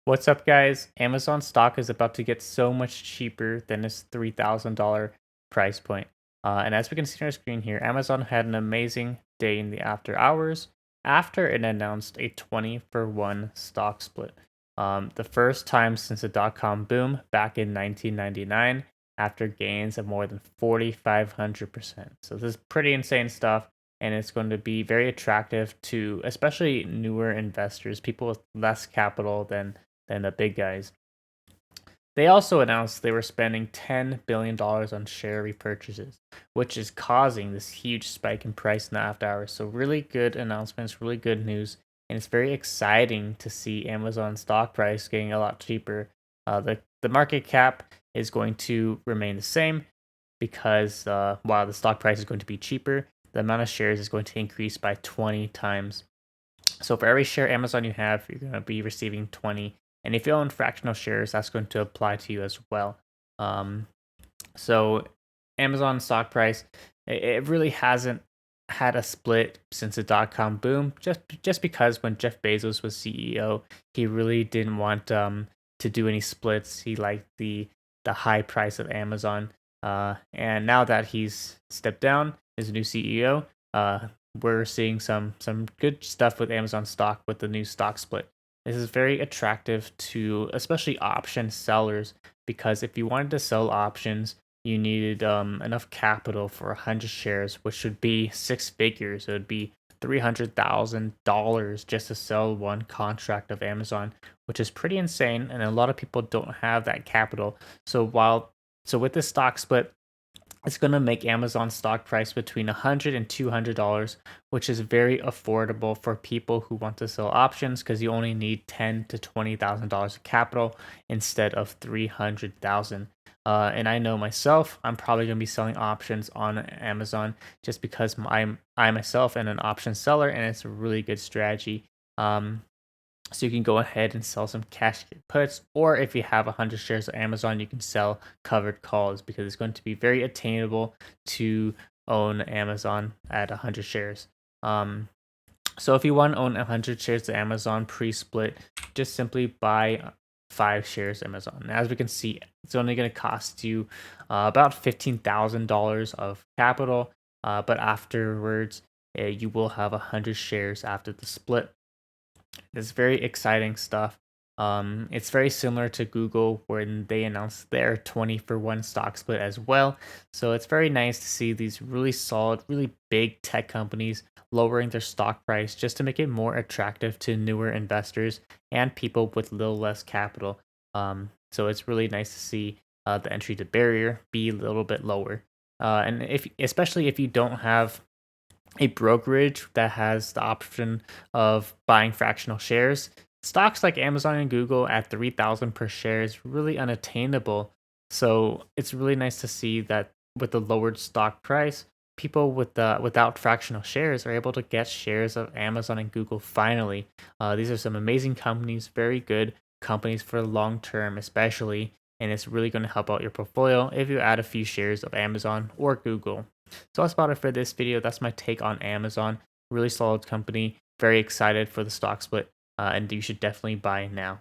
What's up, guys? Amazon stock is about to get so much cheaper than its $3,000 price point. And as we can see on our screen here, Amazon had an amazing day in the after hours after it announced a 20-for-1 stock split. The first time since the dot-com boom back in 1999 after gains of more than 4,500%. So this is pretty insane stuff, and it's going to be very attractive to especially newer investors, people with less capital than the big guys. They also announced they were spending $10 billion on share repurchases, which is causing this huge spike in price in the after hours. So, really good announcements, really good news. And it's very exciting to see Amazon stock price getting a lot cheaper. The market cap is going to remain the same because while the stock price is going to be cheaper, the amount of shares is going to increase by 20 times. So for every share Amazon you have, you're going to be receiving 20. And if you own fractional shares, that's going to apply to you as well. Um, so Amazon stock price, it really hasn't had a split since the dot-com boom, just because when Jeff Bezos was CEO, he really didn't want to do any splits. He liked the high price of Amazon. And now that he's stepped down as a new CEO, we're seeing some good stuff with Amazon stock with the new stock split. This is very attractive to especially option sellers because if you wanted to sell options, you needed enough capital for 100 shares, which would be six figures. It would be $300,000 just to sell one contract of Amazon, which is pretty insane. And a lot of people don't have that capital. So with this stock split, it's going to make Amazon stock price between $100 and $200, which is very affordable for people who want to sell options because you only need $10 to $20,000 of capital instead of 300,000. And I know myself, I'm probably going to be selling options on Amazon just because I myself am an option seller, and it's a really good strategy. So you can go ahead and sell some cash puts, or if you have 100 shares of Amazon, you can sell covered calls because it's going to be very attainable to own Amazon at 100 shares. So if you want to own 100 shares of Amazon pre-split, just simply buy 5 shares of Amazon. As we can see, it's only going to cost you about $15,000 of capital, but afterwards, you will have 100 shares after the split. It's very exciting stuff. It's very similar to Google when they announced their 20-for-1 stock split as well. So it's very nice to see these really solid, really big tech companies lowering their stock price just to make it more attractive to newer investors and people with a little less capital. So it's really nice to see the entry to barrier be a little bit lower. And especially if you don't have a brokerage that has the option of buying fractional shares, stocks like Amazon and Google at 3,000 per share is really unattainable. So it's really nice to see that with the lowered stock price, people without fractional shares are able to get shares of Amazon and Google finally. These are some amazing companies, very good companies for long term, especially, and it's really going to help out your portfolio if you add a few shares of Amazon or Google. So that's about it for this video. That's my take on Amazon. Really solid company. Very excited for the stock split, and you should definitely buy now.